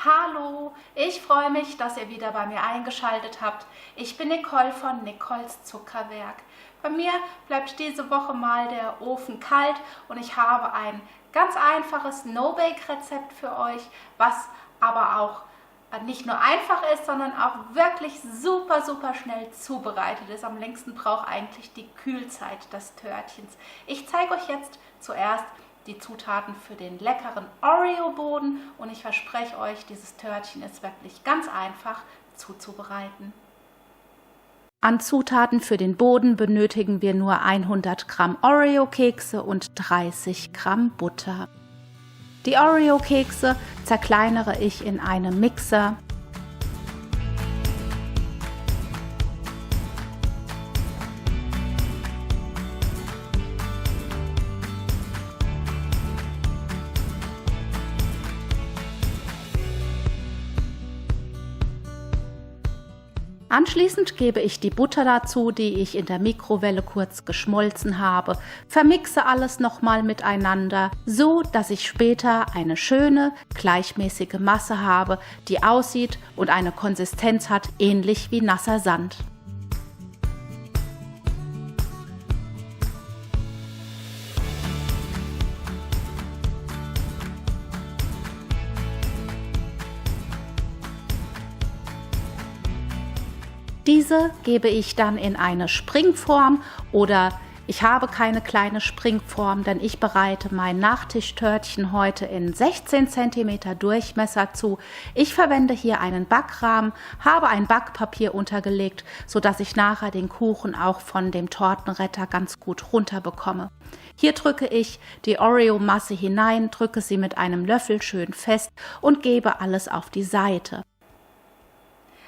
Hallo, ich freue mich, dass ihr wieder bei mir eingeschaltet habt. Ich bin Nicole von Nicoles Zuckerwerk. Bei mir bleibt diese Woche mal der Ofen kalt und ich habe ein ganz einfaches No-Bake-Rezept für euch, was aber auch nicht nur einfach ist, sondern auch wirklich super schnell zubereitet ist. Am längsten braucht eigentlich die Kühlzeit des Törtchens. Ich zeige euch jetzt zuerst die Zutaten für den leckeren Oreo-Boden und ich verspreche euch, dieses Törtchen ist wirklich ganz einfach zuzubereiten. An Zutaten für den Boden benötigen wir nur 100 Gramm Oreo-Kekse und 30 Gramm Butter. Die Oreo-Kekse zerkleinere ich in einem Mixer. Anschließend gebe ich die Butter dazu, die ich in der Mikrowelle kurz geschmolzen habe, vermixe alles nochmal miteinander, so dass ich später eine schöne, gleichmäßige Masse habe, die aussieht und eine Konsistenz hat, ähnlich wie nasser Sand. Diese gebe ich dann in eine Springform oder ich habe keine kleine Springform, denn ich bereite mein Nachtischtörtchen heute in 16 cm Durchmesser zu. Ich verwende hier einen Backrahmen, habe ein Backpapier untergelegt, sodass ich nachher den Kuchen auch von dem Tortenretter ganz gut runterbekomme. Hier drücke ich die Oreo-Masse hinein, drücke sie mit einem Löffel schön fest und gebe alles auf die Seite.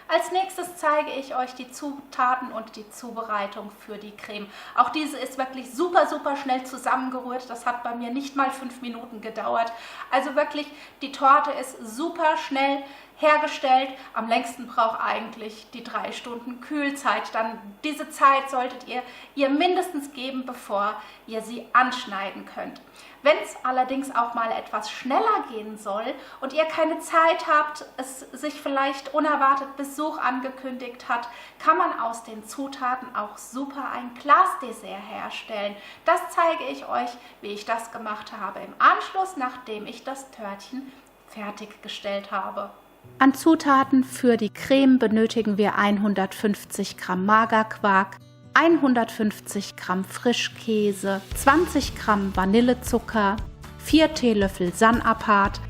Als nächstes zeige ich euch die Zutaten und die Zubereitung für die Creme. Auch diese ist wirklich super schnell zusammengerührt. Das hat bei mir nicht mal 5 Minuten gedauert. Also wirklich, die Torte ist super schnell hergestellt. Am längsten braucht eigentlich die 3 Stunden Kühlzeit. Dann diese Zeit solltet ihr mindestens geben, bevor ihr sie anschneiden könnt. Wenn es allerdings auch mal etwas schneller gehen soll und ihr keine Zeit habt, es sich vielleicht unerwartet Besuch angekündigt hat, kann man aus den Zutaten auch super ein Glasdessert herstellen. Das zeige ich euch, wie ich das gemacht habe im Anschluss, nachdem ich das Törtchen fertiggestellt habe. An Zutaten für die Creme benötigen wir 150 Gramm Magerquark, 150 Gramm Frischkäse, 20 Gramm Vanillezucker, 4 Teelöffel San-Appat,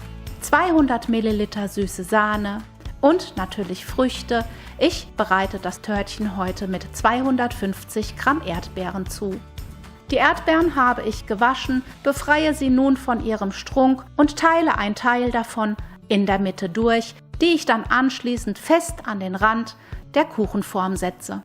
200 Milliliter süße Sahne und natürlich Früchte. Ich bereite das Törtchen heute mit 250 Gramm Erdbeeren zu. Die Erdbeeren habe ich gewaschen, befreie sie nun von ihrem Strunk und teile ein Teil davon in der Mitte durch, die ich dann anschließend fest an den Rand der Kuchenform setze.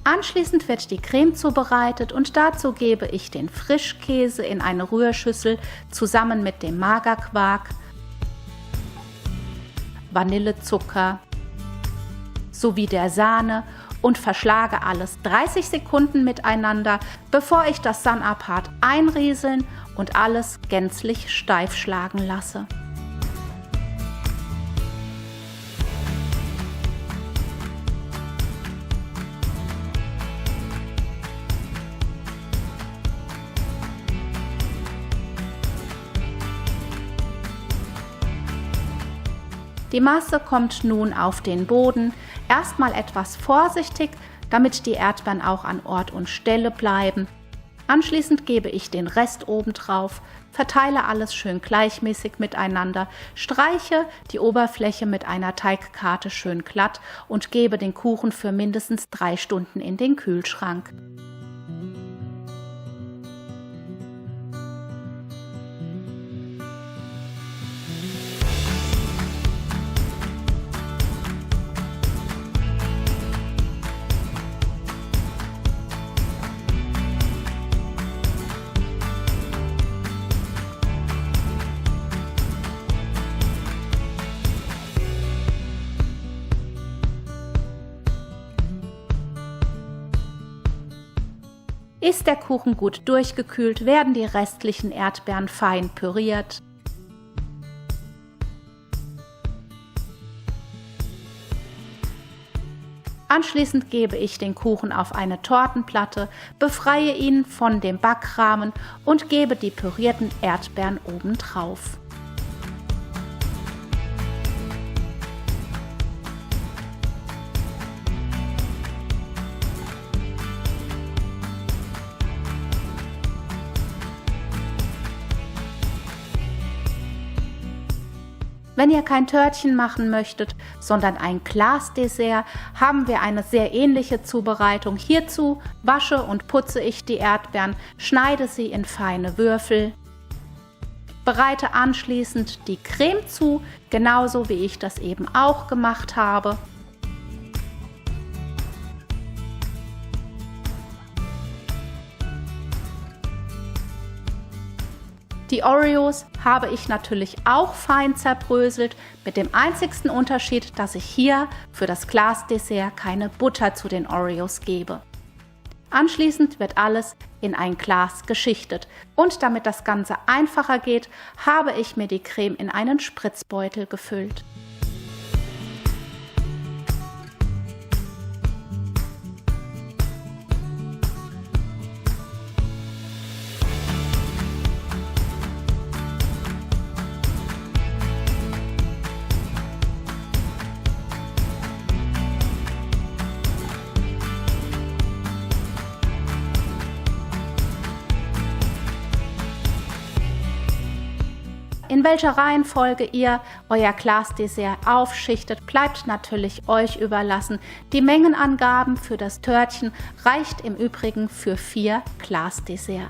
Anschließend wird die Creme zubereitet und dazu gebe ich den Frischkäse in eine Rührschüssel zusammen mit dem Magerquark, Vanillezucker sowie der Sahne und verschlage alles 30 Sekunden miteinander, bevor ich das San-Appat einrieseln und alles gänzlich steif schlagen lasse. Die Masse kommt nun auf den Boden, erstmal etwas vorsichtig, damit die Erdbeeren auch an Ort und Stelle bleiben. Anschließend gebe ich den Rest oben drauf, verteile alles schön gleichmäßig miteinander, streiche die Oberfläche mit einer Teigkarte schön glatt und gebe den Kuchen für mindestens 3 Stunden in den Kühlschrank. Ist der Kuchen gut durchgekühlt, werden die restlichen Erdbeeren fein püriert. Anschließend gebe ich den Kuchen auf eine Tortenplatte, befreie ihn von dem Backrahmen und gebe die pürierten Erdbeeren oben drauf. Wenn ihr kein Törtchen machen möchtet, sondern ein Glasdessert, haben wir eine sehr ähnliche Zubereitung. Hierzu wasche und putze ich die Erdbeeren, schneide sie in feine Würfel, bereite anschließend die Creme zu, genauso wie ich das eben auch gemacht habe. Die Oreos habe ich natürlich auch fein zerbröselt, mit dem einzigsten Unterschied, dass ich hier für das Glasdessert keine Butter zu den Oreos gebe. Anschließend wird alles in ein Glas geschichtet und damit das Ganze einfacher geht, habe ich mir die Creme in einen Spritzbeutel gefüllt. In welcher Reihenfolge ihr euer Glasdessert aufschichtet, bleibt natürlich euch überlassen. Die Mengenangaben für das Törtchen reicht im Übrigen für 4 Glasdessert.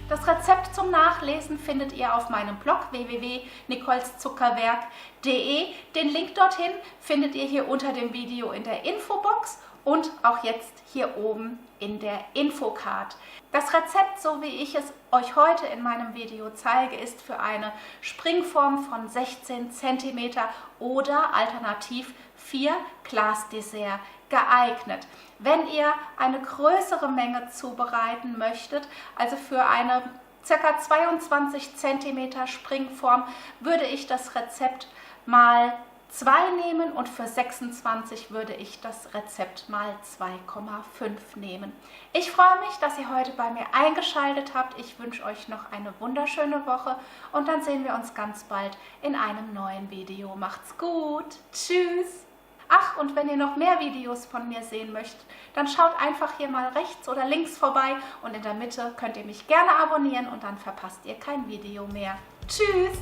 Das Rezept zum Nachlesen findet ihr auf meinem Blog www.nicoleszuckerwerk.de. Den Link dorthin findet ihr hier unter dem Video in der Infobox und auch jetzt hier oben in der Infocard. Das Rezept, so wie ich es euch heute in meinem Video zeige, ist für eine Springform von 16 cm oder alternativ 4 Glasdessert geeignet. Wenn ihr eine größere Menge zubereiten möchtet, also für eine ca. 22 cm Springform, würde ich das Rezept mal 2 nehmen und für 26 würde ich das Rezept mal 2,5 nehmen. Ich freue mich, dass ihr heute bei mir eingeschaltet habt. Ich wünsche euch noch eine wunderschöne Woche und dann sehen wir uns ganz bald in einem neuen Video. Macht's gut. Tschüss. Ach, und wenn ihr noch mehr Videos von mir sehen möchtet, dann schaut einfach hier mal rechts oder links vorbei und in der Mitte könnt ihr mich gerne abonnieren und dann verpasst ihr kein Video mehr. Tschüss!